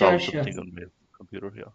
Sure, solve sure. something on my computer here.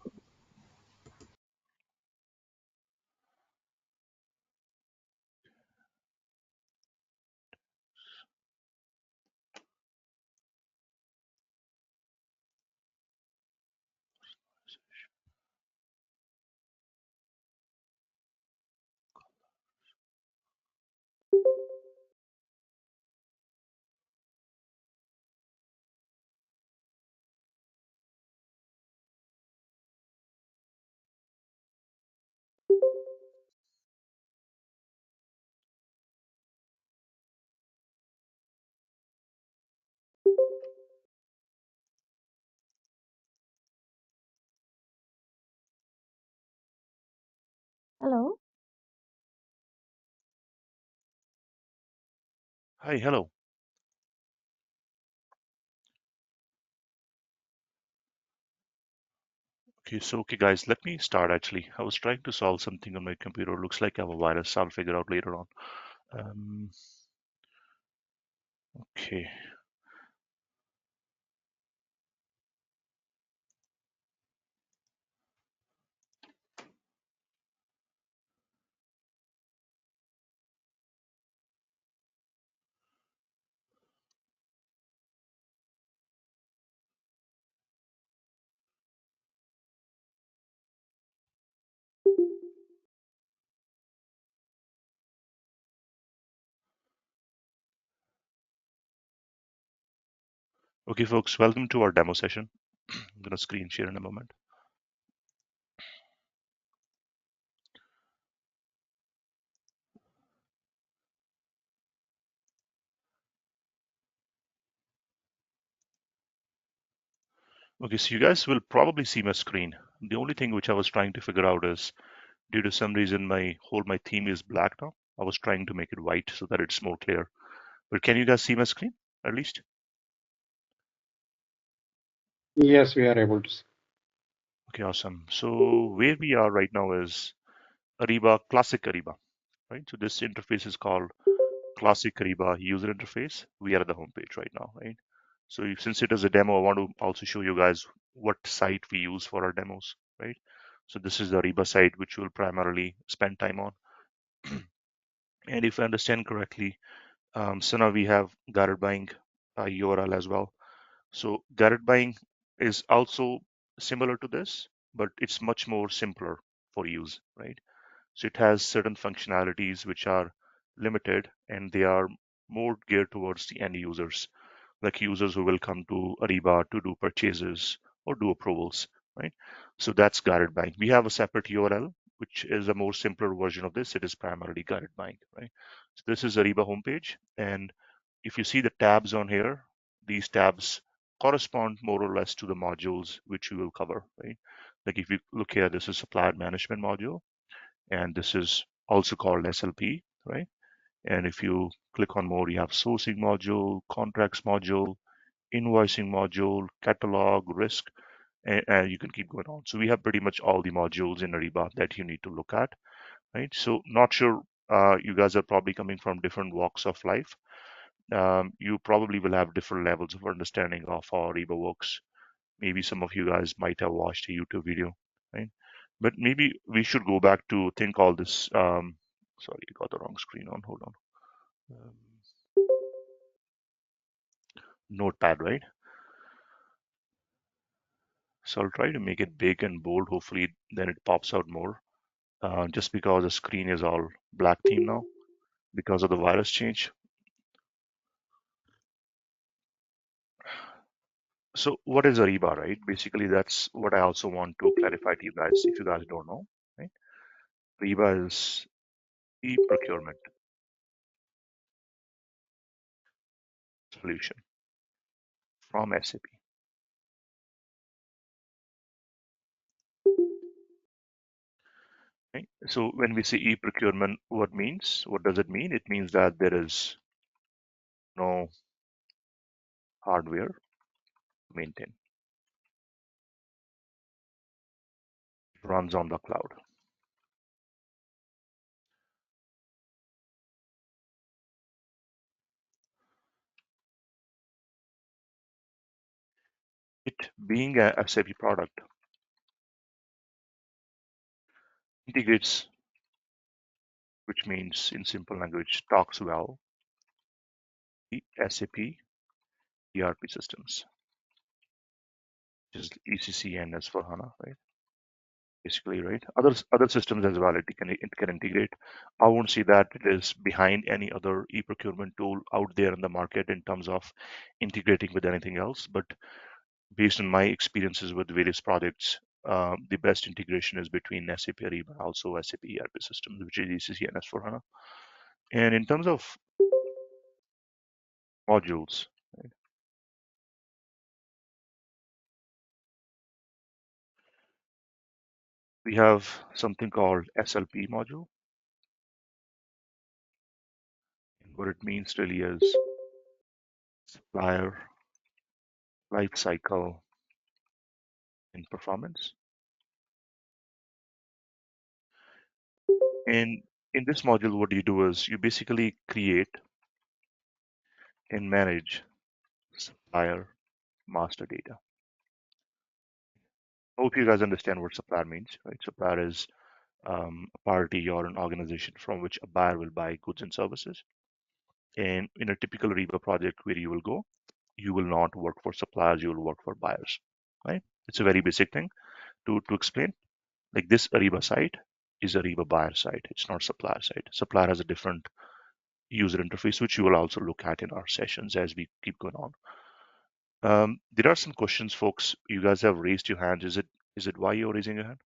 Hello. Hi, hello. Okay, guys, let me start actually. I was trying to solve something on my computer. Looks like I have a virus. I'll figure out later on. Um, okay. Okay, folks, welcome to our demo session. I'm gonna screen share in a moment. Okay, so you guys will probably see my screen. The only thing which I was trying to figure out is due to some reason my theme is black now. I was trying to make it white so that it's more clear. But can you guys see my screen at least? Yes, we are able to see. Okay, awesome. So where we are right now is Ariba, Classic Ariba, right? So this interface is called Classic Ariba user interface. We are at the homepage right now, right? So since it is a demo, I want to also show you guys what site we use for our demos, right? So this is the Ariba site, which we'll primarily spend time on. And if I understand correctly, so now we have guided buying URL as well. So guided buying is also similar to this, but it's much more simpler for use, right? So it has certain functionalities which are limited and they are more geared towards the end users, like users who will come to Ariba to do purchases or do approvals, right? So that's guided buying. We have a separate URL, which is a more simpler version of this. It is primarily guided buying, right? So this is Ariba homepage. And if you see the tabs on here, these tabs correspond more or less to the modules which we will cover, right? Like if you look here, this is supplier management module, and this is also called SLP, right? And if you click on more, you have sourcing module, contracts module, invoicing module, catalog, risk, and you can keep going on. So we have pretty much all the modules in Ariba that you need to look at, right? So not sure, you guys are probably coming from different walks of life. You probably will have different levels of understanding of how Ariba works. Maybe some of you guys might have watched a YouTube video, right? But maybe we should go back to think all this. Sorry, I got the wrong screen on. Hold on. Um, Notepad, right? So I'll try to make it big and bold. Hopefully, then it pops out more. Just because the screen is all black theme now because of the virus change. So what is Ariba, right? Basically, that's what I also want to clarify to you guys if you guys don't know, right? Ariba is e-procurement solution from SAP. Right? So when we say e-procurement, what does it mean? It means that there is no hardware to maintain. It runs on the cloud. It being a SAP product integrates, which means in simple language, talks well the SAP ERP systems, which is ECC and S/4HANA, right? Basically, right? Other systems as well. It can integrate. I won't say that it is behind any other e-procurement tool out there in the market in terms of integrating with anything else. But based on my experiences with various projects, the best integration is between SAP Ariba and also SAP ERP systems, which is ECC and S/4HANA. And in terms of modules, right, we have something called SLP module. And what it means really is supplier lifecycle and performance. And in this module, what you do is you basically create and manage supplier master data. I hope you guys understand what supplier means, right? Supplier is a party or an organization from which a buyer will buy goods and services. And in a typical Ariba project where you will go, you will not work for suppliers, you will work for buyers, right? It's a very basic thing to explain. Like this Ariba site is Ariba buyer site. It's not supplier site. Supplier has a different user interface, which you will also look at in our sessions as we keep going on. There are some questions, folks. You guys have raised your hands. Is it why you're raising your hand?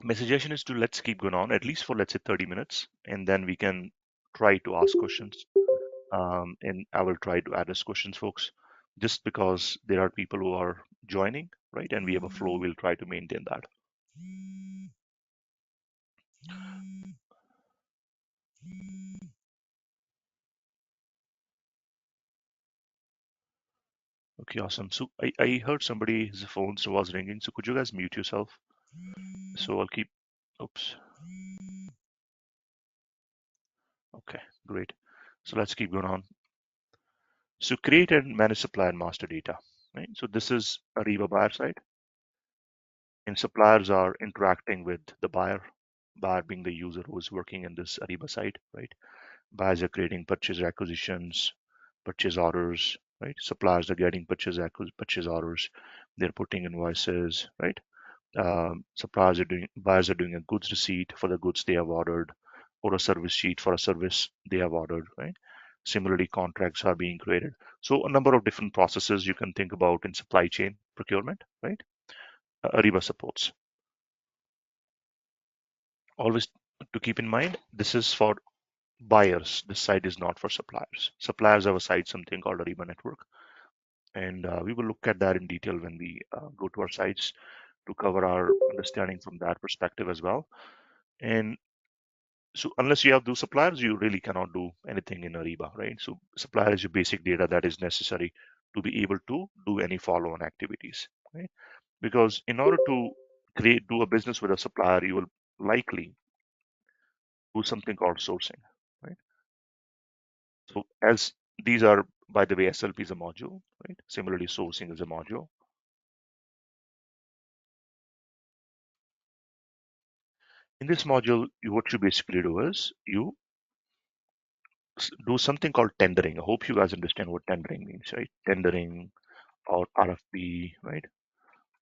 My suggestion is to let's keep going on at least for let's say 30 minutes, and then we can try to ask questions. And I will try to address questions, folks. Just because there are people who are joining, right? And we have a flow, we'll try to maintain that. Okay, awesome. So I heard somebody's phone was ringing. So could you guys mute yourself? So I'll keep. Oops. Okay, great. So let's keep going on. So create and manage supply and master data, right? So this is Ariba buyer side, and suppliers are interacting with the buyer being the user who is working in this Ariba side, right? Buyers are creating purchase requisitions, purchase orders, right? Suppliers are getting purchase orders. They're putting invoices, right? Buyers are doing a goods receipt for the goods they have ordered, or a service sheet for a service they have ordered, right? Similarly, contracts are being created. So a number of different processes you can think about in supply chain procurement, right? Ariba supports. Always to keep in mind, this is for buyers. This site is not for suppliers. Suppliers have a site, something called Ariba Network, and we will look at that in detail when we go to our sites to cover our understanding from that perspective as well. And so unless you have those suppliers, you really cannot do anything in Ariba, right? So supplier is your basic data that is necessary to be able to do any follow-on activities, right? Because in order to do a business with a supplier, you will likely do something called sourcing, right? So as these are, by the way, SLP is a module, right? Similarly, sourcing is a module. In this module, what you basically do is you do something called tendering. I hope you guys understand what tendering means, right? Tendering or RFP, right?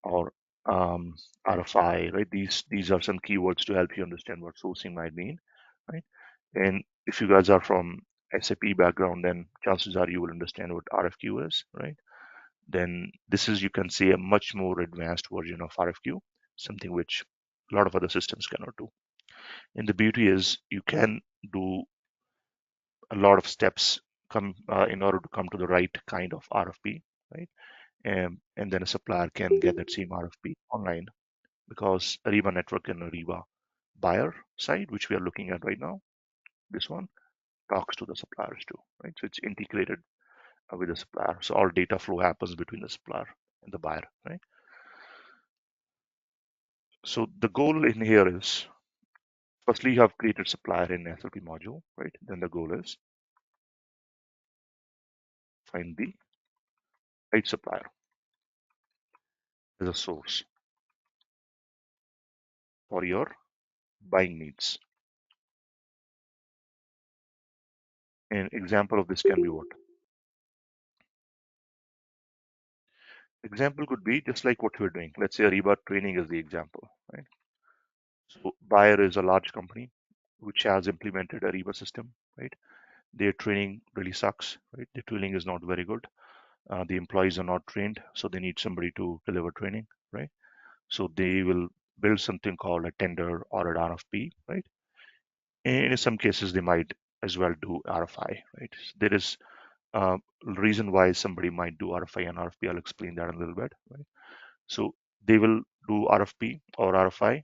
Or RFI, right? These are some keywords to help you understand what sourcing might mean, right? And if you guys are from SAP background, then chances are you will understand what RFQ is, right? Then this is, you can say, a much more advanced version of RFQ, something which a lot of other systems cannot do. And the beauty is you can do a lot of steps in order to come to the right kind of RFP, right? And then a supplier can get that same RFP online because Ariba Network and Ariba buyer side, which we are looking at right now, this one talks to the suppliers too, right? So it's integrated with the supplier. So all data flow happens between the supplier and the buyer, right? So the goal in here is Firstly, you have created supplier in SLP module, right? Then the goal is find the right supplier as a source for your buying needs. An example of this can be what? Example could be just like what we're doing. Let's say Ariba training is the example, right? So buyer is a large company which has implemented Ariba system, right? Their training really sucks, right? The tooling is not very good. The employees are not trained, so they need somebody to deliver training, right? So they will build something called a tender or an RFP, right? And in some cases, they might as well do RFI, right? There is a reason why somebody might do RFI and RFP. I'll explain that in a little bit, right? So they will do RFP or RFI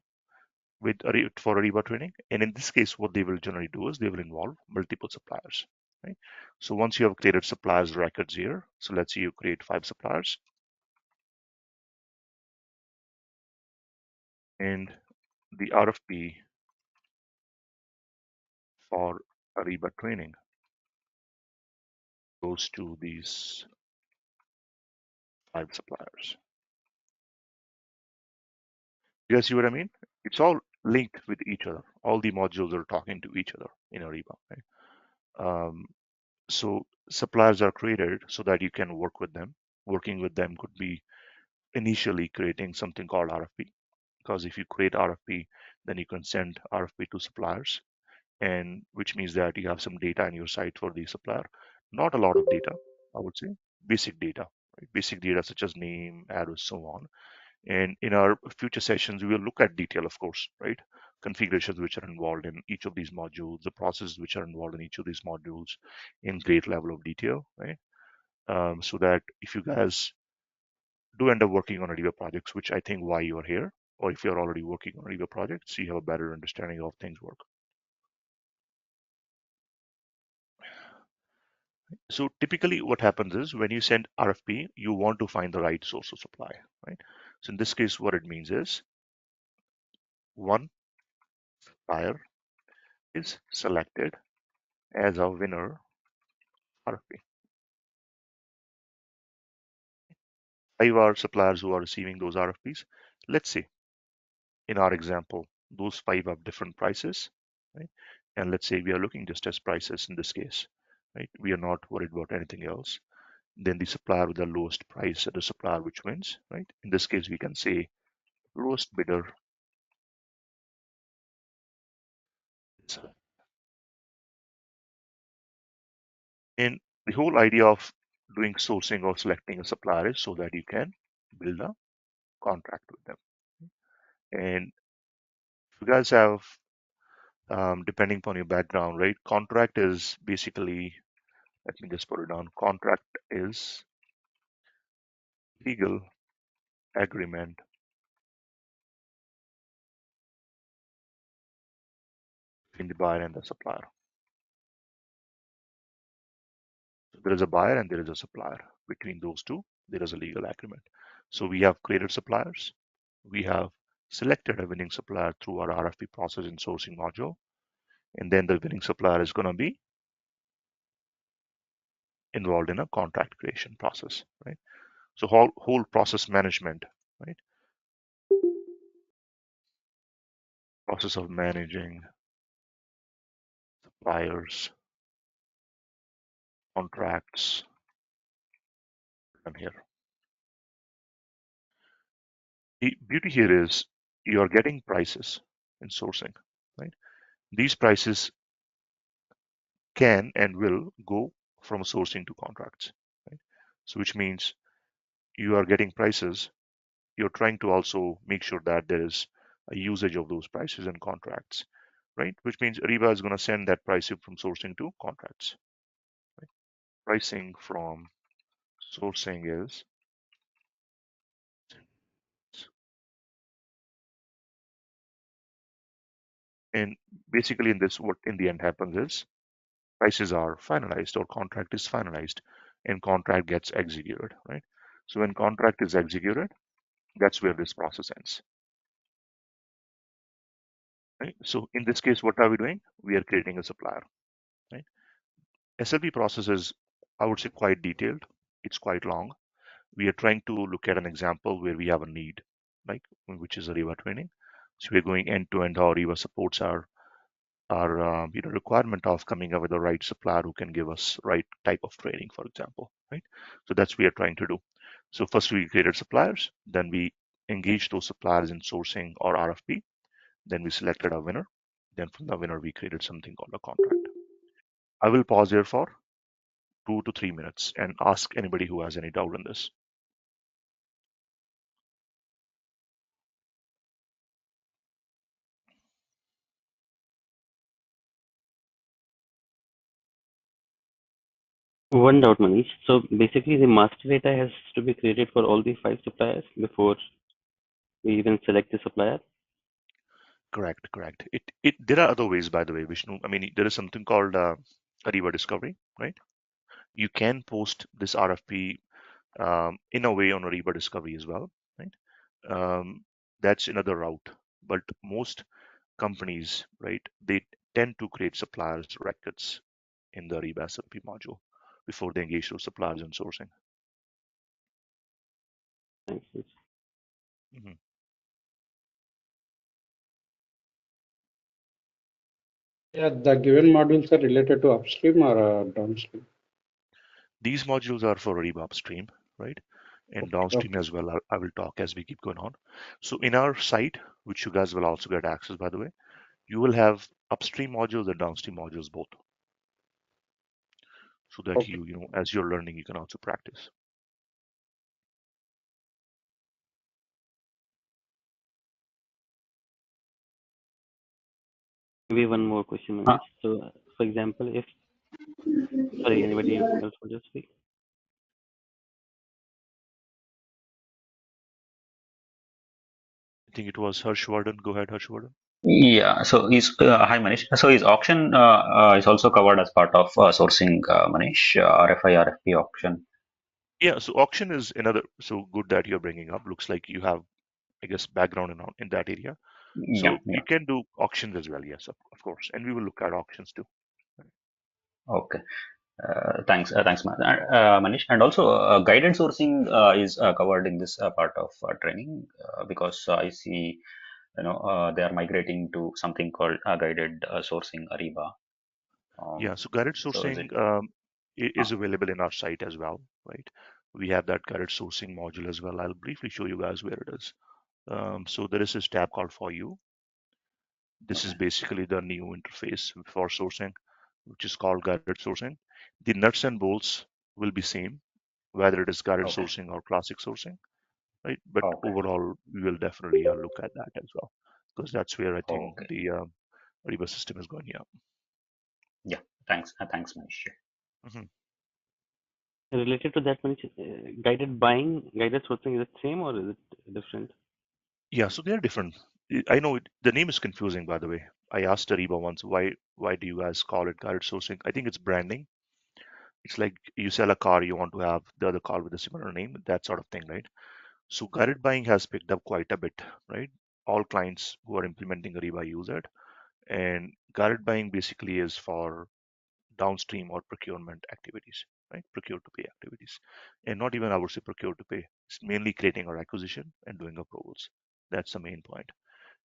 for Ariba training. And in this case, what they will generally do is they will involve multiple suppliers, right? So once you have created suppliers records here, so let's say you create 5 suppliers and the RFP for Ariba training goes to these 5 suppliers. You guys see what I mean? It's all linked with each other. All the modules are talking to each other in Ariba, right? So suppliers are created so that you can work with them. Working with them could be initially creating something called RFP, because if you create RFP, then you can send RFP to suppliers, and which means that you have some data in your site for the supplier. Not a lot of data, I would say, basic data, right? Basic data such as name, address, so on. And in our future sessions, we will look at detail, of course, right? Configurations which are involved in each of these modules, the processes which are involved in each of these modules in great level of detail, right? So that if you guys do end up working on Ariba projects, which I think why you are here, or if you're already working on Ariba projects, you have a better understanding of how things work. So typically what happens is when you send RFP, you want to find the right source of supply, right? So in this case, what it means is one buyer is selected as a winner RFP. 5 are suppliers who are receiving those RFPs. Let's say in our example, those 5 have different prices, right? And let's say we are looking just as prices in this case, right? We are not worried about anything else. Then the supplier with the lowest price is the supplier which wins, right? In this case, we can say lowest bidder is. And the whole idea of doing sourcing or selecting a supplier is so that you can build a contract with them. And if you guys have, depending upon your background, right, contract is basically, let me just put it down, contract is legal agreement between the buyer and the supplier. So there is a buyer and there is a supplier. Between those two, there is a legal agreement. So we have created suppliers. We have selected a winning supplier through our RFP process and sourcing module. And then the winning supplier is going to be involved in a contract creation process, right? So whole process management, right? Process of managing suppliers, contracts, and here. The beauty here is you're getting prices in sourcing, right? These prices can and will go from sourcing to contracts, right? So which means you are getting prices. You're trying to also make sure that there is a usage of those prices in contracts, right? Which means Ariba is going to send that pricing from sourcing to contracts. Right? Pricing from sourcing is, and basically in this, what in the end happens is prices are finalized or contract is finalized and contract gets executed, right? So when contract is executed, that's where this process ends. right? So in this case, what are we doing? We are creating a supplier, right? SLP process is, I would say, quite detailed. It's quite long. We are trying to look at an example where we have a need, like which is Ariba training. So we're going end to end how Ariba supports our requirement of coming up with the right supplier who can give us right type of training, for example, right? So that's what we are trying to do. So first we created suppliers, then we engaged those suppliers in sourcing or RFP, then we selected a winner, then from the winner we created something called a contract. I will pause here for 2 to 3 minutes and ask anybody who has any doubt on this. One doubt, Manish. So basically, the master data has to be created for all the 5 suppliers before we even select the supplier. Correct, correct. It there are other ways, by the way, Vishnu. I mean, there is something called Ariba Discovery, right? You can post this RFP in a way on Ariba Discovery as well, right? That's another route. But most companies, right, they tend to create suppliers records in the Ariba SLP module before they engage those suppliers in sourcing. Thanks. Mhm. Yeah, the given modules are related to upstream or downstream. These modules are for Ariba upstream, right? And downstream Okay. as well. I will talk as we keep going on. So in our site, which you guys will also get access, by the way, you will have upstream modules and downstream modules both, so that Okay. as you're learning, you can also practice. Maybe one more question, Uh, Manish. So, for example, if sorry, anybody else will just speak? I think it was Harshvardhan. Go ahead, Harshvardhan. yeah, so is hi Manish. So is auction is also covered as part of sourcing, Manish, RFI, RFP auction. Yeah, so auction is another. So good that you're bringing up. Looks like you have, I guess, background in that area. Yeah, So yeah. you can do auctions as well. Yes, of course. And we will look at auctions too. Okay. Thanks, Manish. And also, guided sourcing is covered in this part of training because I see, they are migrating to something called guided sourcing Ariba. Yeah, Um, so guided so is it? sourcing Uh, is available in our site as well, right? We have that guided sourcing module as well. I'll briefly show you guys where it is. So there is this tab called For You. This is okay. basically the new interface for sourcing, which is called guided sourcing. The nuts and bolts will be same, whether it is guided Okay. sourcing or classic sourcing, right? But Okay. overall, we will definitely look at that as well, because that's where I think Okay. the Ariba system is going. Yeah. Yeah. Thanks, Manish. Mhm. Related to that, Manish, guided buying, guided sourcing, is it same or is it different? Yeah, so they're different. I know the name is confusing, by the way. I asked Ariba once, why do you guys call it guided sourcing? I think it's branding. It's like you sell a car, you want to have the other car with a similar name, that sort of thing, right? So guided buying has picked up quite a bit, right? All clients who are implementing Ariba use it. And guided buying basically is for downstream or procurement activities, right? Procure to pay activities. And not even, I would say, procure to pay. It's mainly creating our acquisition and doing approvals. That's the main point.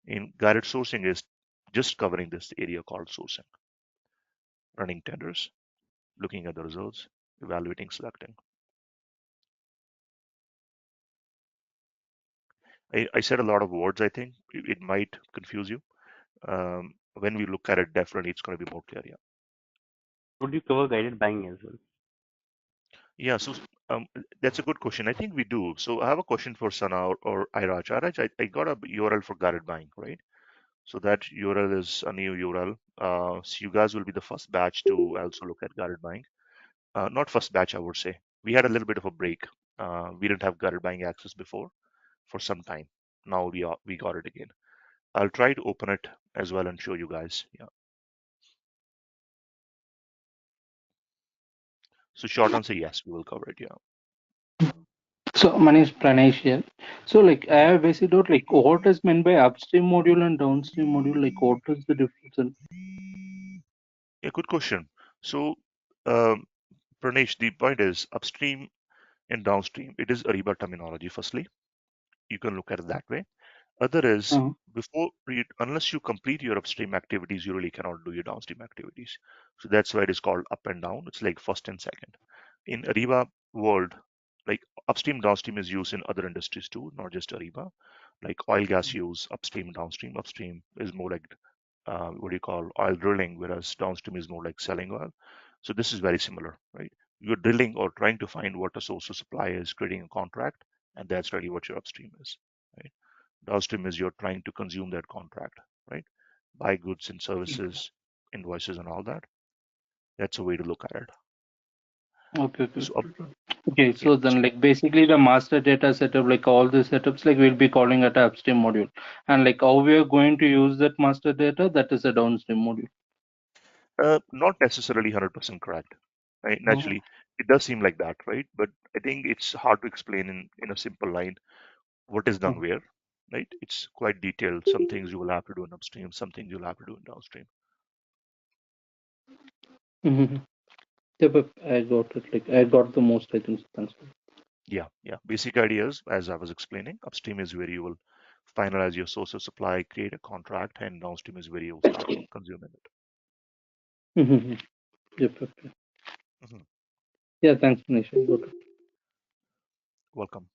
In guided sourcing is just covering this area called sourcing, running tenders, looking at the results, evaluating, selecting. I said a lot of words, I think. It might confuse you. When we look at it, definitely it's going to be more clear. Yeah. Would you cover guided buying as well? Yeah. So that's a good question. I think we do. So I have a question for Sana or Iraj. Iraj, I got a URL for guided buying, right? So that URL is a new URL. So you guys will be the first batch to also look at guided buying. Not first batch, I would say. We had a little bit of a break. We didn't have guided buying access before for some time. Now we got it again. I'll try to open it as well and show you guys. Yeah. So short answer, yes, we will cover it. Yeah. So my name is Pranesh here. So like I have basic doubt like what is meant by upstream module and downstream module? Like what is the difference? Yeah, good question. So, um, Pranesh, the point is upstream and downstream. It is Ariba terminology. Firstly, you can look at it that way. Other is unless you complete your upstream activities, you really cannot do your downstream activities. So that's why it is called up and down. It's like first and second. In Ariba world, like upstream downstream is used in other industries too, not just Ariba. Like oil gas use upstream downstream. Upstream is more like what do you call oil drilling, whereas downstream is more like selling oil. So this is very similar, right? You're drilling or trying to find what a source of supply is, creating a contract, and that's really what your upstream is, right? Downstream is you're trying to consume that contract, right? Buy goods and services, invoices, and all that. That's a way to look at it. Okay. So, Okay, yeah, so then like basically the master data setup, like all the setups, like we'll be calling it upstream module. And like how we are going to use that master data, that is a downstream module. not necessarily 100% correct, right? Naturally, it does seem like that, right? But I think it's hard to explain in a simple line what is done where, right? It's quite detailed. Some things you will have to do in upstream, some things you'll have to do in downstream. Mm-hmm. Yeah, but I got it. Like I got the most, I think. So thanks. Yeah. Basic ideas, as I was explaining, upstream is where you will finalize your source of supply, create a contract, and downstream is where you will start consuming it. Mm-hmm. Yep. Mhm. Yeah, thanks, Manish. I got it. Welcome.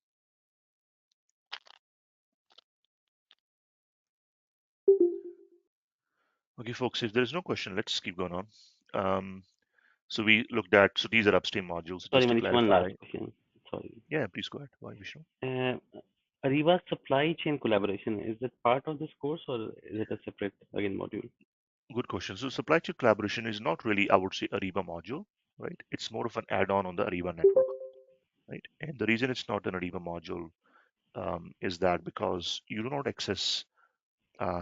Okay, folks, if there is no question, let's keep going on. So we looked at, so these are upstream modules, Sorry, just to Manish, one clarify. last question. Sorry. Yeah, please go ahead. Why, Vishnu? Uh, Ariba supply chain collaboration, is it part of this course or is it a separate, again, module? Good question. So supply chain collaboration is not really, I would say, Ariba module, right? It's more of an add-on on the Ariba network, right? And the reason it's not an Ariba module is that because you do not access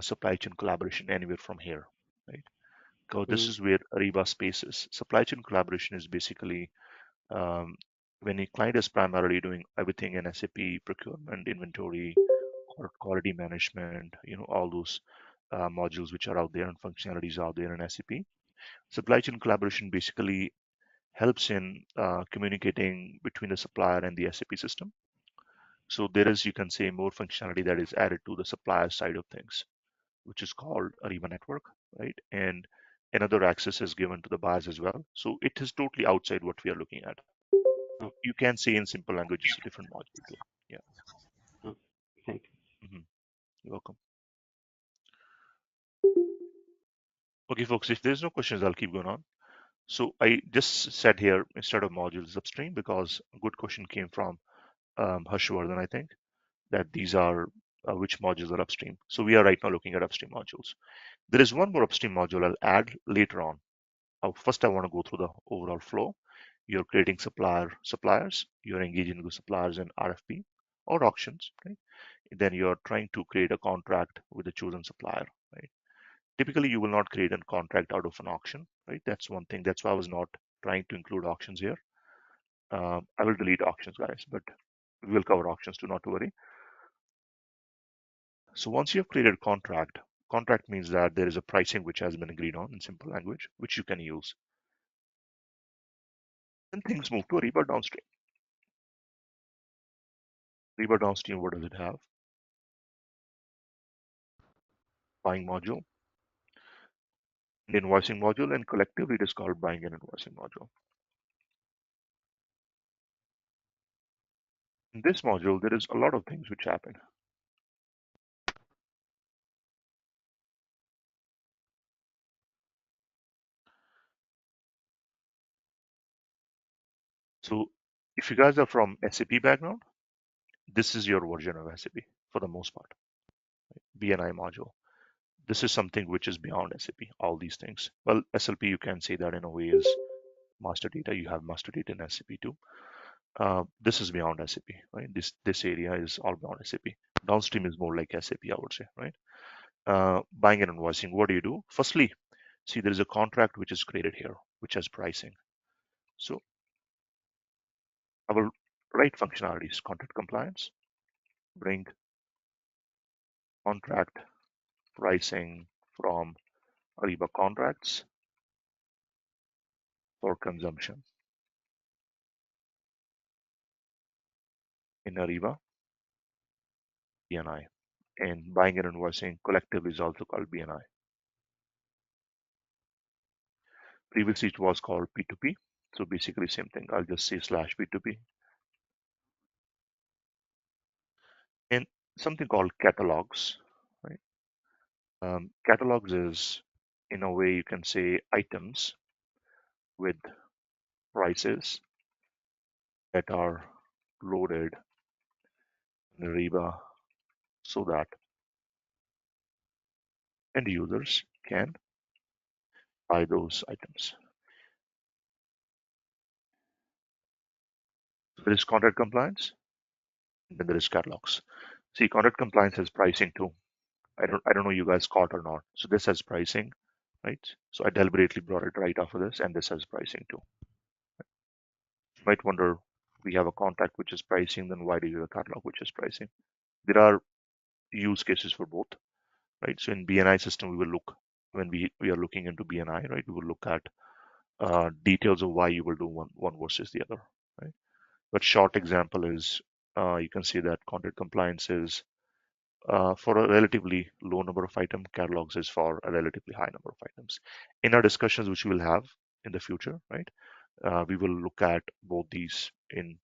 supply chain collaboration anywhere from here, right? Because this Mm, is where Ariba space is. Supply chain collaboration is basically um, when a client is primarily doing everything in SAP, procurement, inventory, quality management, all those modules which are out there and functionalities out there in SAP. Supply chain collaboration basically helps in communicating between the supplier and the SAP system. So there is, you can say, more functionality that is added to the supplier side of things, which is called Ariba Network, right? And another access is given to the buyers as well. So it is totally outside what we are looking at. oh, You can say in simple language, it's a different module too. Yeah. oh, thank you. You're welcome. Okay, folks, if there's no questions, I'll keep going on. So I just said here instead of modules upstream because a good question came from Harshvardhan, I think, that these are which modules are upstream. So we are right now looking at upstream modules. There is one more upstream module I'll add later on. First, I want to go through the overall flow. You're creating suppliers. You're engaging with suppliers in RFP or auctions, right? Then you're trying to create a contract with the chosen supplier, right? Typically, you will not create a contract out of an auction, right? That's one thing. That's why I was not trying to include auctions here. I will delete auctions, guys, but we will cover auctions too, not to worry. So once you have created contract means that there is a pricing which has been agreed on in simple language, which you can use. Then things move to Ariba downstream. Ariba downstream, what does it have? Buying module, the invoicing module, and collectively it is called buying and invoicing module. In this module, there is a lot of things which happen. So if you guys are from SAP background, this is your version of SAP for the most part, BNI module. This is something which is beyond SAP, all these things. Well, SLP, you can say that in a way is master data. You have master data in SAP too. This is beyond SAP, right? This area is all beyond SAP. Downstream is more like SAP, I would say, right? Buying and invoicing, what do? Firstly, see there is a contract which is created here, which has pricing. So I will write functionalities, contract compliance, bring contract pricing from Ariba contracts for consumption in Ariba BNI. And buying and invoicing collectively is also called BNI. Previously, it was called P2P. So basically, same thing. I'll just say slash P2P. And something called catalogs. Right? Catalogs is, in a way, you can say items with prices that are loaded in Ariba so that end users can buy those items. So there is contract compliance, and then there is catalogs. See, contract compliance has pricing too. I don't know you guys caught or not. So this has pricing, right? So I deliberately brought it right after this, and this has pricing too. You might wonder, we have a contract which is pricing, then why do you have a catalog which is pricing? There are use cases for both, right? So in BNI system, we will look when we are looking into BNI, right? We will look at details of why you will do one versus the other, right? But short example is you can see that contract compliance is for a relatively low number of items, catalogs is for a relatively high number of items. In our discussions, which we will have in the future, right, we will look at both these in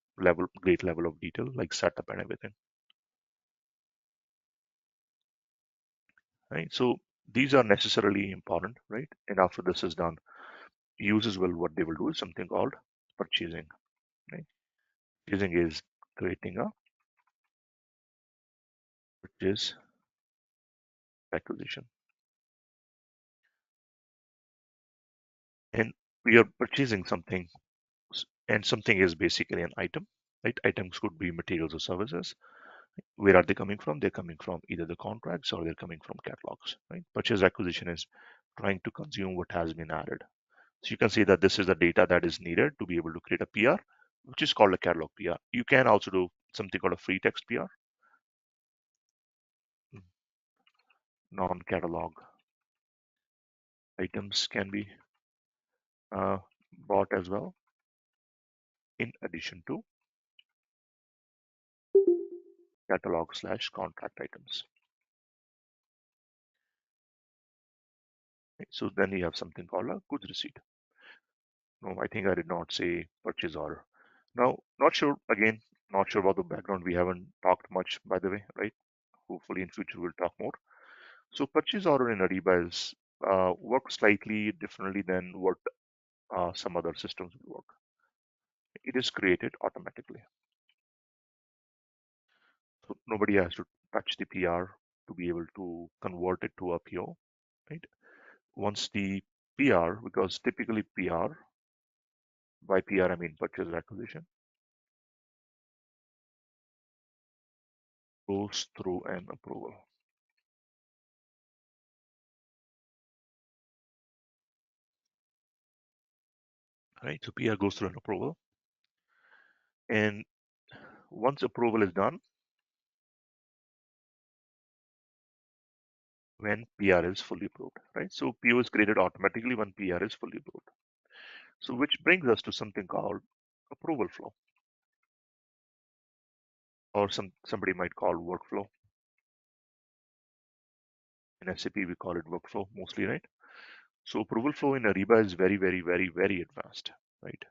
great level of detail, like setup and everything. Right, so these are necessarily important, right? And after this is done, users will what they will do is something called purchasing. Right, purchasing is creating a purchase acquisition, and we are purchasing something, and something is basically an item. Right, items could be materials or services. Where are they coming from? They're coming from either the contracts or they're coming from catalogs. Right, purchase acquisition is trying to consume what has been added. So you can see that this is the data that is needed to be able to create a PR, which is called a catalog PR. You can also do something called a free text PR, non-catalog items can be uh, bought as well, in addition to catalog/contract items. Okay, so then you have something called a goods receipt. No, I think I did not say purchase order. Now, not sure, again, not sure about the background. We haven't talked much, by the way, right? Hopefully in future we'll talk more. So purchase order in Ariba is works slightly differently than what some other systems will work. It is created automatically. So nobody has to touch the PR to be able to convert it to a PO, right? Once the PR, because typically PR, by PR I mean purchase acquisition, goes through an approval. Right, so PR goes through an approval, and once approval is done, when PR is fully approved, right? So PO is created automatically when PR is fully approved. So which brings us to something called approval flow, or somebody might call workflow. In SAP, we call it workflow mostly, right? So approval flow in Ariba is very, very, very, very advanced, right?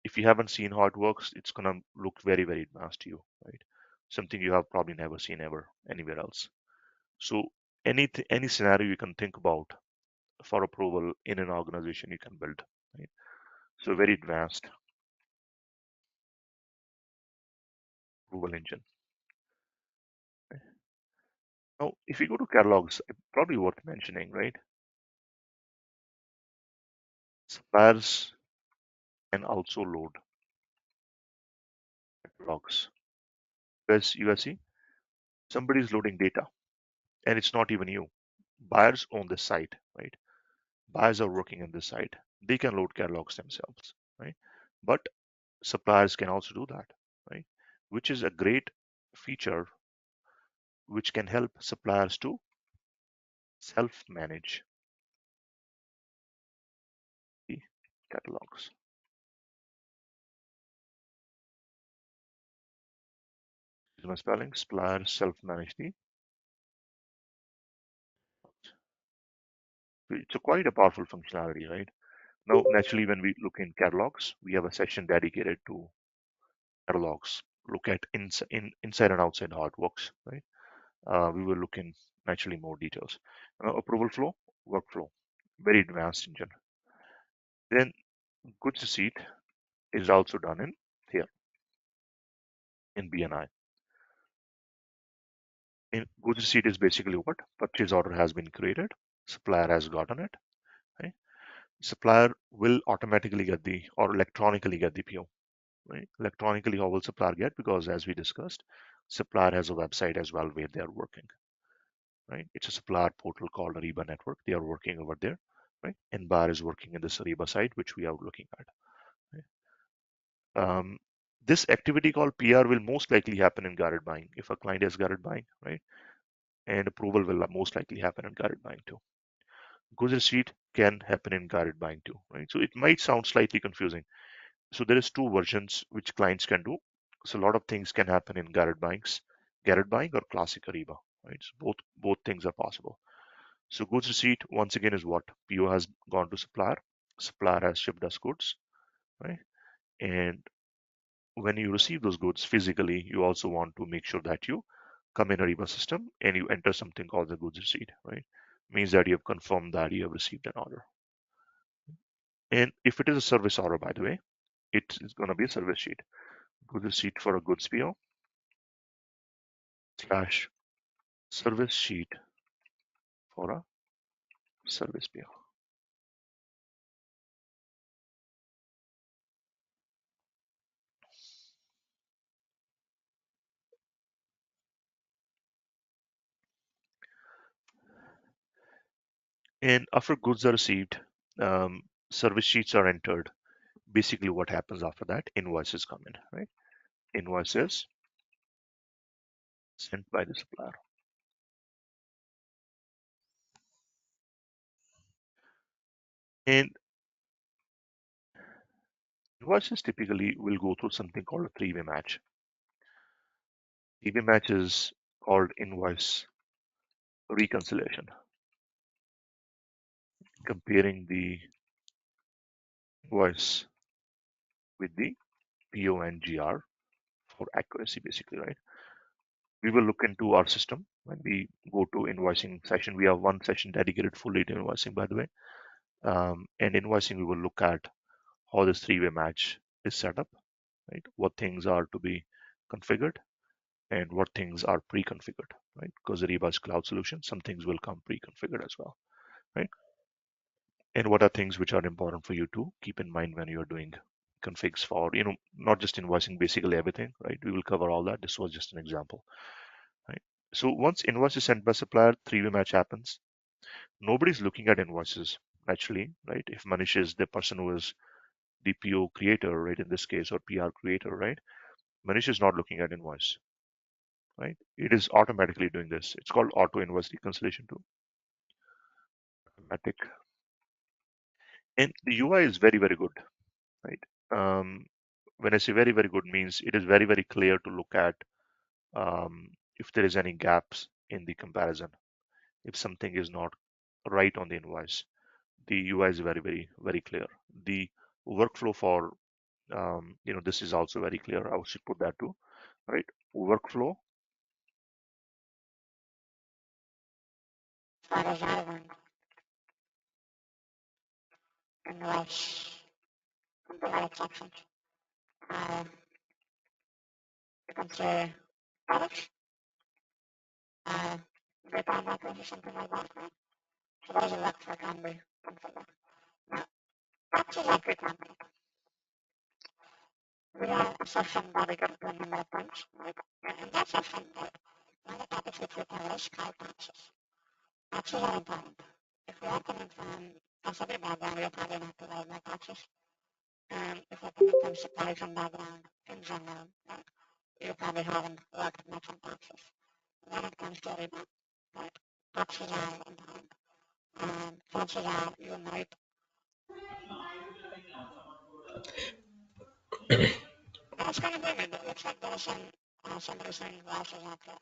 If you haven't seen how it works, it's gonna look very, very advanced to you, right? Something you have probably never seen ever anywhere else. So any scenario you can think about for approval in an organization you can build, right? So very advanced approval engine. Now, if you go to catalogs, probably worth mentioning, right? Suppliers can also load catalogs. Because you see, somebody is loading data, and it's not even you. Buyers own the site, right? Buyers are working on this site. They can load catalogs themselves, right? But suppliers can also do that. which is a great feature which can help suppliers to self-manage the catalogs. My spelling, suppliers self-manage the. It's quite a powerful functionality, right? Now, naturally, when we look in catalogs, we have a section dedicated to catalogs. Look at inside and outside how it works, right? We will look in naturally more details. Approval flow, workflow, very advanced engine. Then goods receipt is also done in here in BNI. In goods receipt is basically what? Purchase order has been created, supplier has gotten it, right? Supplier will automatically get the or electronically get the PO, right? Electronically, how will supplier get? Because as we discussed, supplier has a website as well where they are working, right? It's a supplier portal called Ariba Network. They are working over there, right? And bar is working in this Ariba site, which we are looking at. Right? This activity called PR will most likely happen in guided buying if a client has guided buying, right? And approval will most likely happen in guided buying too. Goods receipt can happen in guided buying too, right? So it might sound slightly confusing. So there is two versions which clients can do. So a lot of things can happen in guided buying or classic Ariba, right? So both things are possible. So goods receipt once again is what PO has gone to supplier, supplier has shipped us goods, right? And when you receive those goods physically, you also want to make sure that you come in Ariba system and you enter something called the goods receipt, right? Means that you have confirmed that you have received an order. And if it is a service order, by the way, it is going to be a service sheet. Goods receipt for a goods PO slash service sheet for a service PO. And after goods are received, service sheets are entered. Basically, what happens after that? Invoices come in, right? Invoices sent by the supplier. And invoices typically will go through something called a three-way match. Three-way match is called invoice reconciliation, comparing the invoice with the PO and GR for accuracy, basically, right? We will look into our system when we go to invoicing session. We have one session dedicated fully to invoicing, by the way. And invoicing, we will look at how this three-way match is set up, right? What things are to be configured and what things are pre-configured, right? Because Ariba's cloud solution, some things will come pre-configured as well, right? And what are things which are important for you to keep in mind when you're doing configs for, not just invoicing, basically everything, right? We will cover all that. This was just an example, right? So once invoice is sent by supplier, three-way match happens. Nobody's looking at invoices naturally, right? If Manish is the person who is the PO creator, right, in this case, or PR creator, right? Manish is not looking at invoice, right? It is automatically doing this. It's called auto invoice reconciliation tool. Automatic. And the UI is very, very good, right? When I say very, very good means it is very, very clear to look at if there is any gaps in the comparison. If something is not right on the invoice, the UI is very, very, very clear. The workflow for this is also very clear. I should put that too, right? Workflow for resolving invoice computer exceptions to consider products, required requisitions, something like that, right? So there's a workflow can be configured. Now, that's like every company. We have a session dedicated to a number of points, right? And in that session, one of the topics which we cover is cloud taxes. Taxes are important. If we are coming from SAP background, we're probably not to worry about taxes. If we're coming from supply chain background, in general, right? you probably haven't worked much on taxes. When it comes to Ariba, right? Taxes are important. And chances are you might. That's kind of weird. It looks like there's somebody saying glasses out there.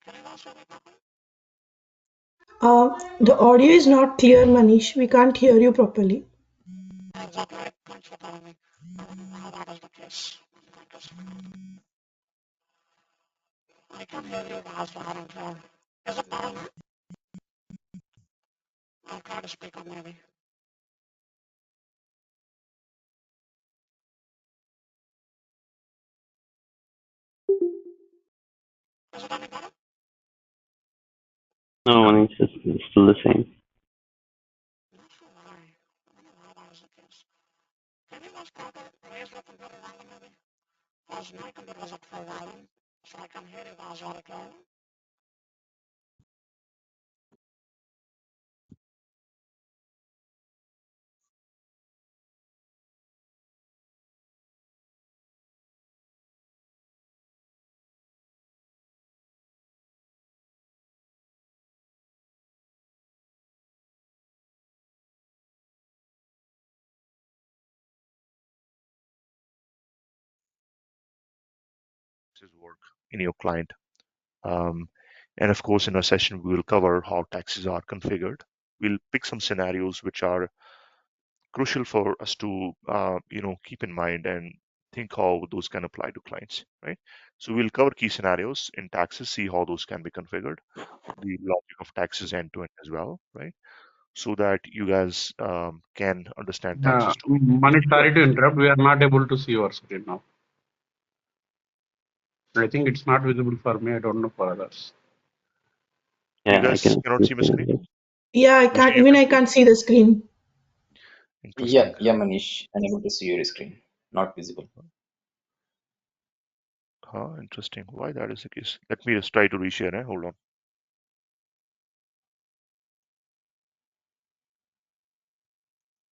Can you guys hear me properly? The audio is not clear, Manish. We can't hear you properly. Exactly right. Thanks for telling me. I don't know why that is the case. Thank you. I can hear you guys loud and clear. Is it better now? I'll try to speak up maybe. Is it any better? No, and it's still the same. Not sure why. I don't know why that is the case. Can you guys try to raise your computer volume maybe? Because my computer is at full volume, so I can hear you guys very clearly. Work in your client. And of course, in our session, we will cover how taxes are configured. We'll pick some scenarios which are crucial for us to keep in mind and think how those can apply to clients, right? So we'll cover key scenarios in taxes, see how those can be configured, the logic of taxes end to end as well, right? So that you guys can understand taxes too. Manish, sorry to interrupt. We are not able to see your screen now. I think it's not visible for me. I don't know for others. You Yeah, I guys can cannot see my screen? Yeah, I Vishnu, can't. you Even can I see? can't see the screen. Interesting. Yeah, Manish, unable to see your screen, not visible. Interesting. Why that is the case? Let me just try to reshare. Hold on.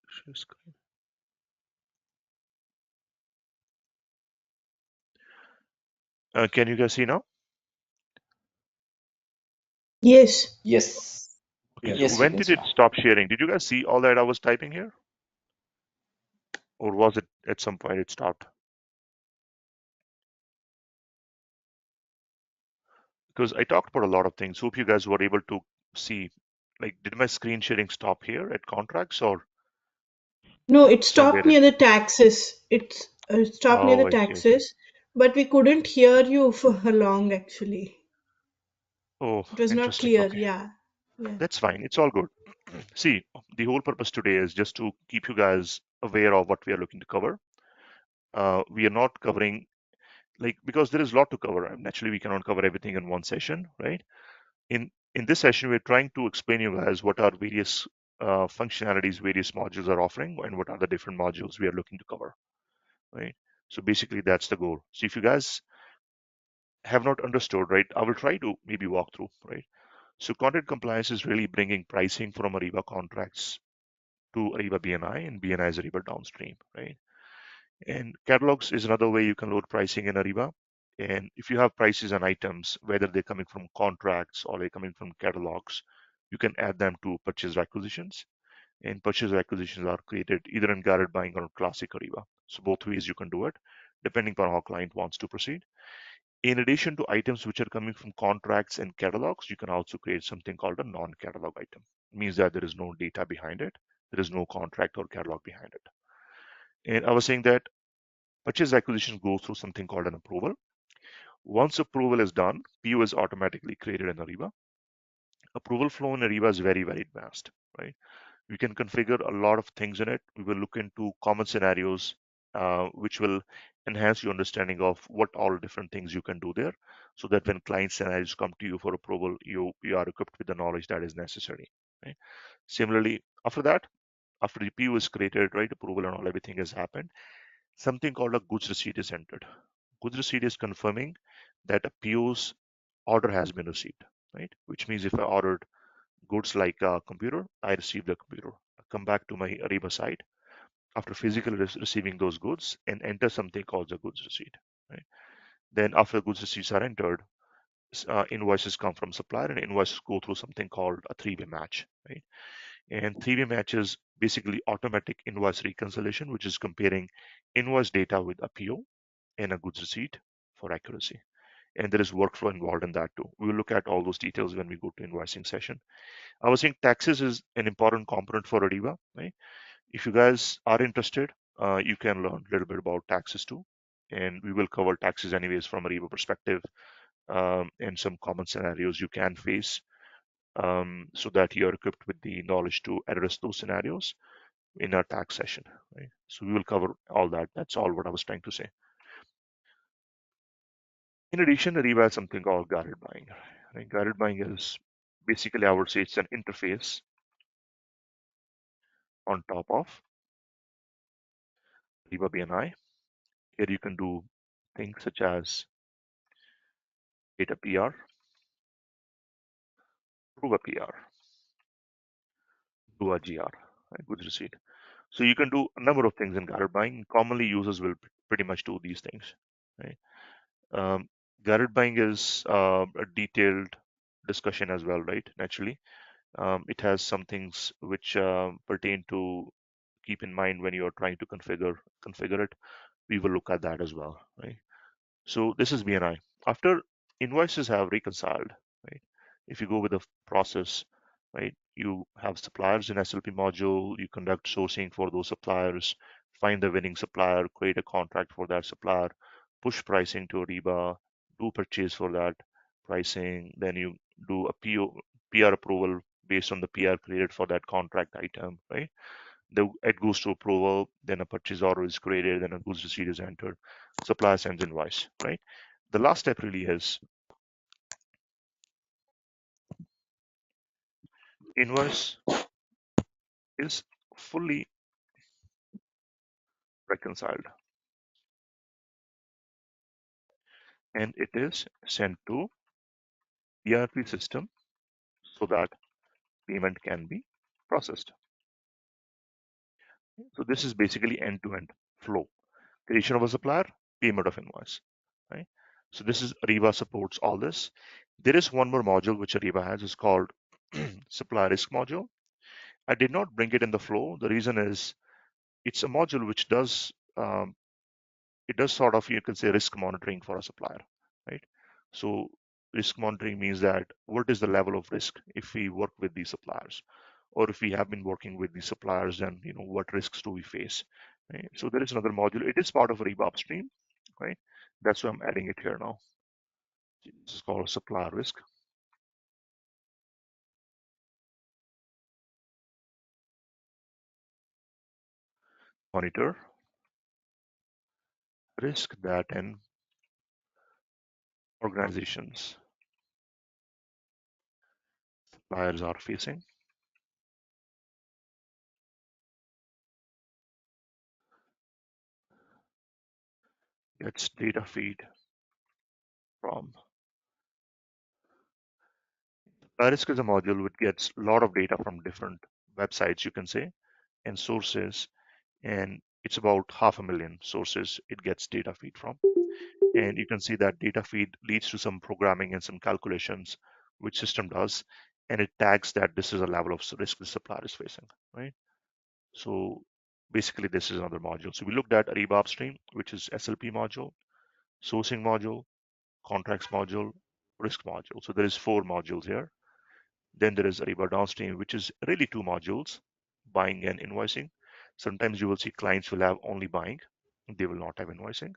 Share screen. Can you guys see now? Yes. Yes, Okay. Yes. yes, we When can did see it now. stop sharing? Did you guys see all that I was typing here? Or was it at some point it stopped? Because I talked about a lot of things. Hope you guys were able to see. Like, did my screen sharing stop here at contracts or No, it somewhere stopped in? near the taxes. It stopped near the Oh, I see. I see. taxes, but we couldn't hear you for long actually. Oh, It was not interesting. clear. Okay. Yeah. Yeah. That's fine. It's all good. See, the whole purpose today is just to keep you guys aware of what we are looking to cover. We are not covering, like, because there is a lot to cover. Naturally, we cannot cover everything in one session, right? In this session, we're trying to explain you guys what are various functionalities various modules are offering and what are the different modules we are looking to cover, right? So basically, that's the goal. So if you guys have not understood, right, I will try to maybe walk through, right? So content compliance is really bringing pricing from Ariba contracts to Ariba BNI and BNI is Ariba downstream, right? And catalogs is another way you can load pricing in Ariba. And if you have prices on items, whether they're coming from contracts or they're coming from catalogs, you can add them to purchase requisitions. And purchase requisitions are created either in guided buying or classic Ariba. So both ways you can do it, depending on how client wants to proceed. In addition to items which are coming from contracts and catalogs, you can also create something called a non-catalog item. It means that there is no data behind it, there is no contract or catalog behind it. And I was saying that purchase acquisition goes through something called an approval. Once approval is done, PO is automatically created in Ariba. Approval flow in Ariba is very, very advanced, right? We can configure a lot of things in it. We will look into common scenarios, which will enhance your understanding of what all different things you can do there, so that when client scenarios come to you for approval, you are equipped with the knowledge that is necessary. Right? Similarly, after that, after the PO is created, right, approval and all everything has happened, something called a goods receipt is entered. Goods receipt is confirming that a PO's order has been received, right? Which means if I ordered goods like a computer, I receive the computer. I come back to my Ariba site after physically receiving those goods and enter something called the goods receipt. Right? Then after the goods receipts are entered, invoices come from supplier and invoices go through something called a three-way match. Right? And three-way match is basically automatic invoice reconciliation, which is comparing invoice data with a PO and a goods receipt for accuracy. And there is workflow involved in that too. We will look at all those details when we go to invoicing session. I was saying taxes is an important component for Ariba. Right? If you guys are interested, you can learn a little bit about taxes too. And we will cover taxes anyways from Ariba perspective, and some common scenarios you can face, so that you're equipped with the knowledge to address those scenarios in our tax session. Right? So we will cover all that. That's all what I was trying to say. In addition, Ariba has something called guided buying. Right? Guided buying is basically, I would say, it's an interface on top of Ariba BNI. Here you can do things such as data PR, prove a PR, do a GR, right? Goods receipt. So you can do a number of things in guided buying. Commonly, users will pretty much do these things. Right? Guided buying is a detailed discussion as well, right? Naturally, it has some things which pertain to keep in mind when you are trying to configure it. We will look at that as well, right? So this is BNI. After invoices have reconciled, right? If you go with the process, right, you have suppliers in SLP module, you conduct sourcing for those suppliers, find the winning supplier, create a contract for that supplier, push pricing to Ariba, do purchase for that pricing, then you do a PR approval based on the PR created for that contract item, right? It goes to approval, then a purchase order is created, then a goods receipt is entered, supplier sends invoice, right? The last step really is invoice is fully reconciled and it is sent to ERP system so that payment can be processed. So this is basically end-to-end flow. Creation of a supplier, payment of invoice, right? So this is Ariba supports all this. There is one more module which Ariba has, is called supplier risk module. I did not bring it in the flow. The reason is it's a module which does it does sort of, you can say, risk monitoring for a supplier, right? So risk monitoring means that what is the level of risk if we work with these suppliers, or if we have been working with these suppliers, then what risks do we face, right? So there is another module. It is part of Ariba upstream, right? That's why I'm adding it here now. This is called supplier risk. Monitor risk that an organizations suppliers are facing. Gets data feed from risk is a module which gets a lot of data from different websites, you can say, and sources, and it's about 500,000 sources it gets data feed from. And you can see that data feed leads to some programming and some calculations which system does, and it tags that this is a level of risk the supplier is facing, right? So basically this is another module. So we looked at Ariba upstream, which is SLP module, sourcing module, contracts module, risk module. So there is 4 modules here. Then there is Ariba downstream, which is really 2 modules, buying and invoicing. Sometimes you will see clients will have only buying, they will not have invoicing,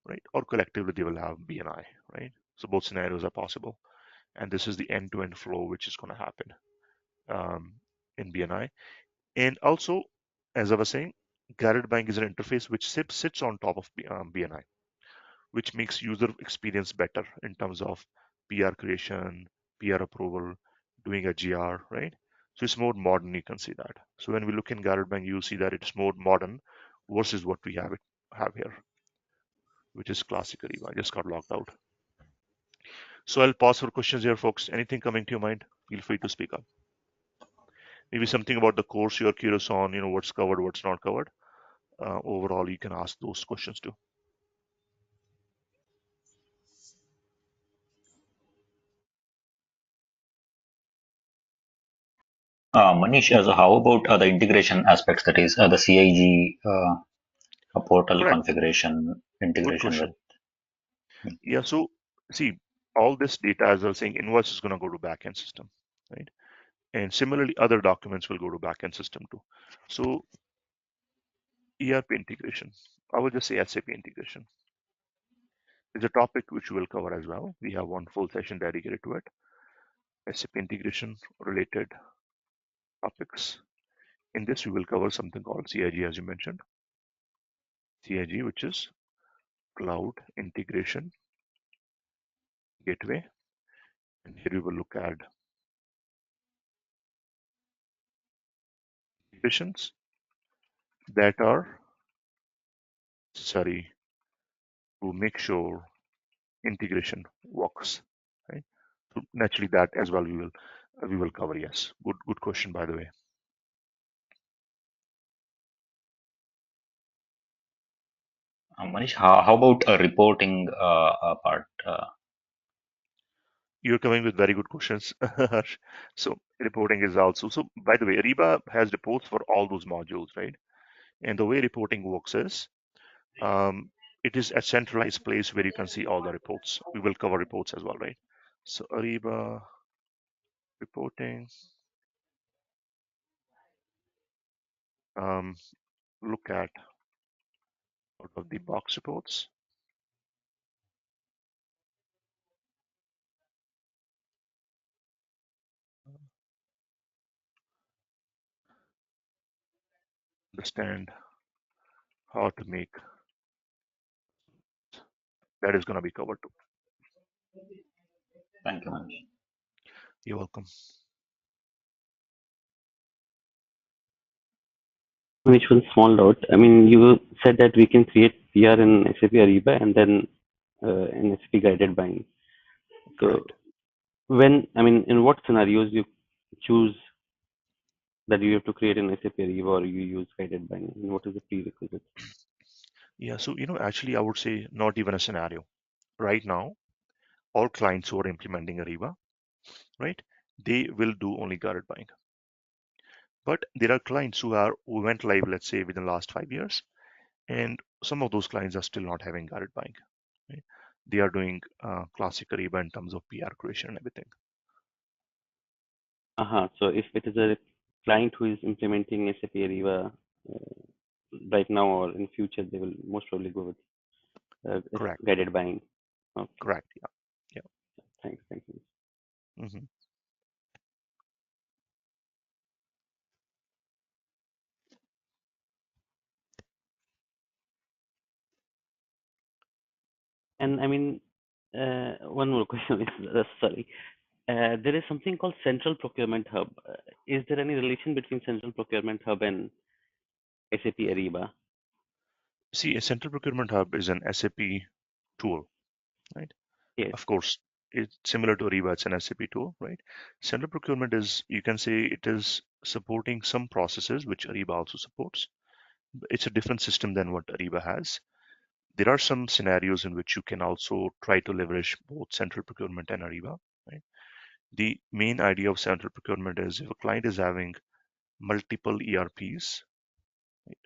right? Or collectively they will have BNI, right? So both scenarios are possible. And this is the end-to-end flow which is going to happen in BNI. And also, as I was saying, guided buying is an interface which sits on top of BNI, which makes user experience better in terms of PR creation, PR approval, doing a GR, right? So it's more modern, you can see that. So when we look in guided buying, you see that it's more modern versus what we have here, which is classic Ariba. I just got logged out. So I'll pause for questions here, folks. Anything coming to your mind, feel free to speak up. maybe something about the course you're curious on, what's covered, what's not covered. Overall, you can ask those questions too. Manish, so how about the integration aspects? That is the CIG portal Correct. configuration Good integration with. question. Yeah. So see, all this data, as I was saying, invoice is going to go to backend system, right? And similarly, other documents will go to backend system too. So ERP integration, I will just say SAP integration is a topic which we will cover as well. We have one full session dedicated to it. SAP integration related topics. In this, we will cover something called CIG, as you mentioned. CIG, which is Cloud Integration Gateway. And here we will look at integrations that are necessary to make sure integration works. Right? So naturally, that as well we will cover. Yes, good question, by the way. Manish, how about a reporting part? You're coming with very good questions. So reporting is also, so by the way, Ariba has reports for all those modules, right? And the way reporting works is it is a centralized place where you can see all the reports. We will cover reports as well, right? So Ariba reporting, look at out of the box reports. Understand how to make that is going to be covered too. Thank you, Manish. You're welcome. Which one small doubt. I mean, you said that we can create PR in SAP Ariba and then in SAP guided buying. So Correct. in what scenarios you choose that you have to create an SAP Ariba or you use guided buying? And what is the prerequisite? Yeah. So, actually, I would say not even a scenario. Right now, all clients who are implementing Ariba, right, they will do only guided buying. But there are clients who went live, let's say, within the last 5 years, and some of those clients are still not having guided buying. Right? They are doing classic Ariba in terms of PR creation and everything. So if it is a client who is implementing SAP Ariba right now or in future, they will most probably go with Correct. guided buying. Okay. Correct. Yeah. Thanks. Hmm. And one more question is, sorry. There is something called Central Procurement Hub. Is there any relation between Central Procurement Hub and SAP Ariba? See, a central procurement hub is an SAP tool, right? Yes. Of course, it's similar to Ariba, it's an SAP tool, right? Central procurement is, you can say it is supporting some processes which Ariba also supports. It's a different system than what Ariba has. There are some scenarios in which you can also try to leverage both central procurement and Ariba, right? The main idea of central procurement is if a client is having multiple ERPs, right,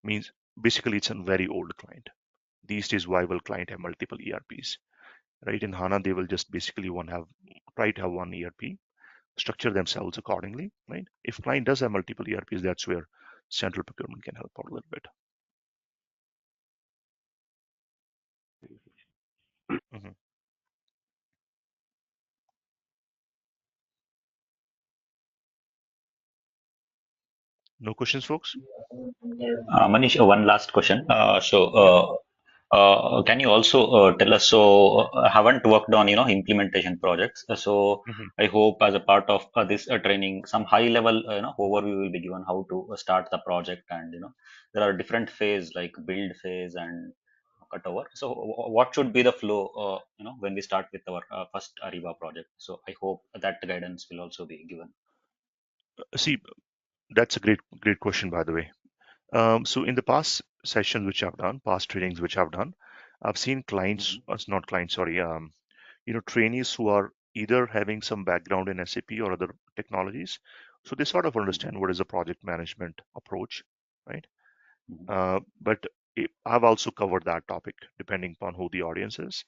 means basically it's a very old client. These days, why will client have multiple ERPs? Right? In HANA, they will just basically try to have one ERP, structure themselves accordingly, right? If client does have multiple ERPs, that's where central procurement can help out a little bit. Mhm. No questions, folks? Manish, one last question. Can you also tell us? I haven't worked on implementation projects. Mhm. I hope as a part of this training, some high level overview will be given how to start the project, and there are different phase like build phase and cutover. So what should be the flow? When we start with our first Ariba project. So I hope that guidance will also be given. See, that's a great question, by the way. So in the past sessions which I've done, past trainings which I've done, I've seen clients, not clients, sorry, trainees who are either having some background in SAP or other technologies. So they sort of understand what is a project management approach, right? But I've also covered that topic depending upon who the audience is,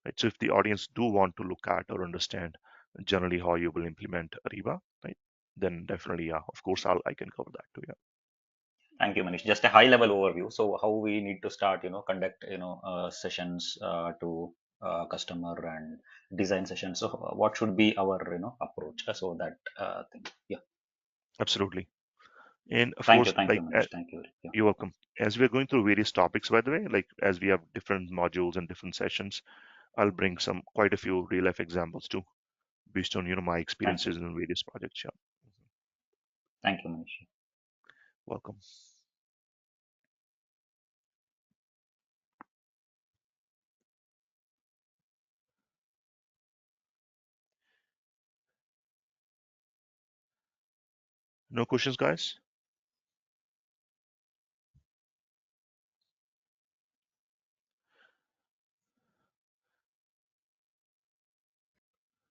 right? So if the audience do want to look at or understand generally how you will implement Ariba, right? Then definitely, yeah, of course, I can cover that too. Yeah. Thank you, Manish. Just a high level overview. So how we need to start, conduct, sessions to customer and design sessions. So what should be our, approach? So that thing. Yeah. Absolutely. And of Thank you. course, Thank you, like Manish. Thank you. Yeah. you're welcome. As we're going through various topics, by the way, like as we have different modules and different sessions, I'll bring some quite a few real life examples too, based on my Thank you. experiences in various projects. Yeah. Thank you, Manish. Welcome. No questions, guys?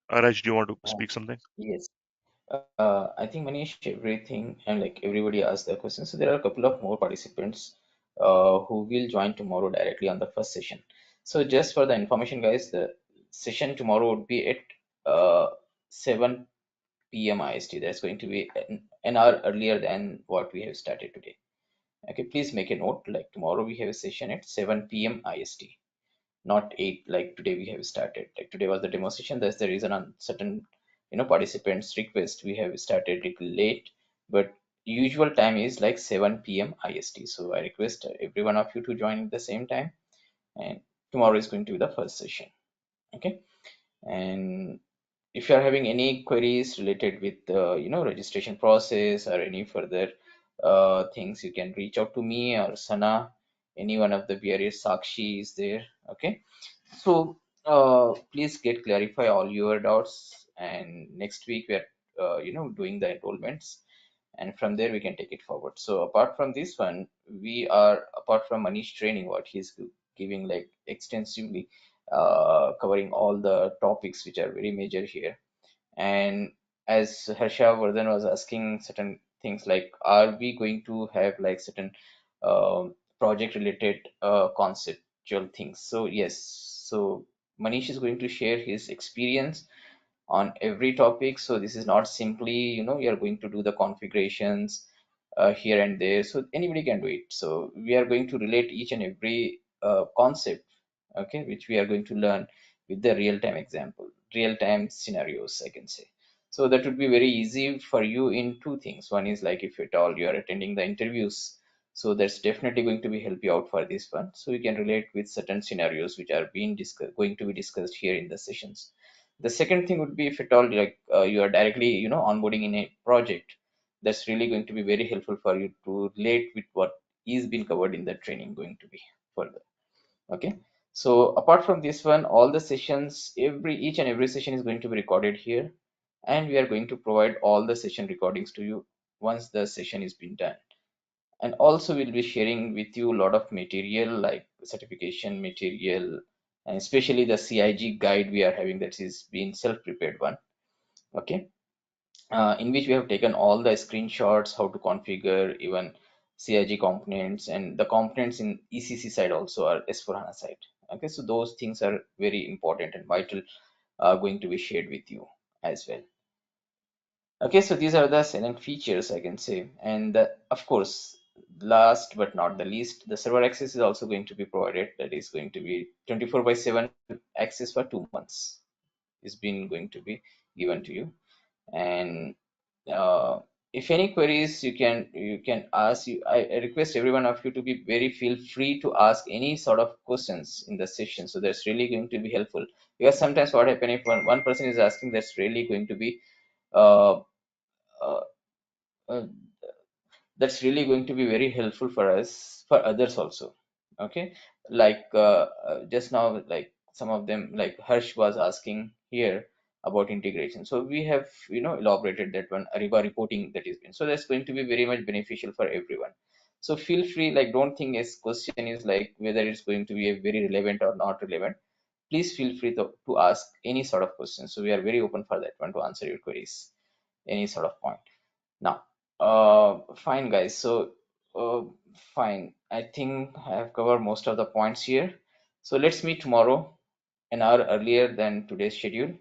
Raj, do you want to speak something? Yes. I think Manish, everything and like everybody asked their questions. So there are a couple of more participants who will join tomorrow directly on the first session. So just for the information, guys, the session tomorrow would be at 7 p.m. IST. That's going to be an hour earlier than what we have started today. Okay, please make a note. Like tomorrow we have a session at 7 p.m. IST, not 8 like today we have started. Like today was the demo session. That's the reason on certain participants request we have started a little late, but usual time is like 7 p.m. IST. So I request every one of you to join at the same time, and tomorrow is going to be the first session. Okay, and if you are having any queries related with the registration process or any further things, you can reach out to me or Sana, any one of the various Sakshi is there. Okay, so please get clarify all your doubts, and next week we are doing the enrollments, and from there we can take it forward. So apart from this one, we are, apart from Manish training what he's giving like extensively, covering all the topics which are very major here. And as Harsha Vardhan was asking certain things like, are we going to have like certain project related conceptual things? So yes, so Manish is going to share his experience on every topic. So this is not simply you are going to do the configurations here and there, so anybody can do it. So we are going to relate each and every concept, okay, which we are going to learn with the real-time example, real-time scenarios, I can say. So that would be very easy for you in two things. One is like if at all you are attending the interviews, so that's definitely going to be help you out for this one. So you can relate with certain scenarios which are being discussed, going to be discussed here in the sessions. The second thing would be if at all like you are directly onboarding in a project, that's really going to be very helpful for you to relate with what is being covered in the training going to be further. Okay, so apart from this one, all the sessions, each and every session is going to be recorded here, and we are going to provide all the session recordings to you once the session is been done. And also we'll be sharing with you a lot of material like certification material, and especially the CIG guide we are having, that is being self-prepared one. Okay, in which we have taken all the screenshots, how to configure even CIG components, and the components in ECC side also are S4HANA side. Okay, so those things are very important and vital, going to be shared with you as well. Okay, so these are the salient features I can say. And of course, last but not the least, the server access is also going to be provided. That is going to be 24/7 access for 2 months is been going to be given to you. And if any queries you can ask. I request every one of you to be very feel free to ask any sort of questions in the session. So that's really going to be helpful, because sometimes what happen if one person is asking, that's really going to be uh, uh, uh, that's really going to be very helpful for us, for others also. Okay, like just now, like some of them, like Harsh was asking here, about integration. So we have elaborated that one, Ariba reporting that is been. So that's going to be very much beneficial for everyone. So feel free, like don't think this question is like whether it's going to be a very relevant or not relevant. Please feel free to ask any sort of question. So we are very open for that one to answer your queries, any sort of point. Now, fine guys. So fine. I think I have covered most of the points here. So let's meet tomorrow, an hour earlier than today's schedule,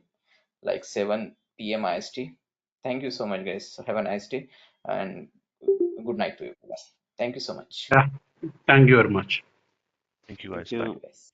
like 7 p.m. IST. Thank you so much, guys. So have a nice day and good night to everyone. Thank you so much. Yeah. Thank you very much. Thank you Thank guys. Bye. you. Thank you, guys.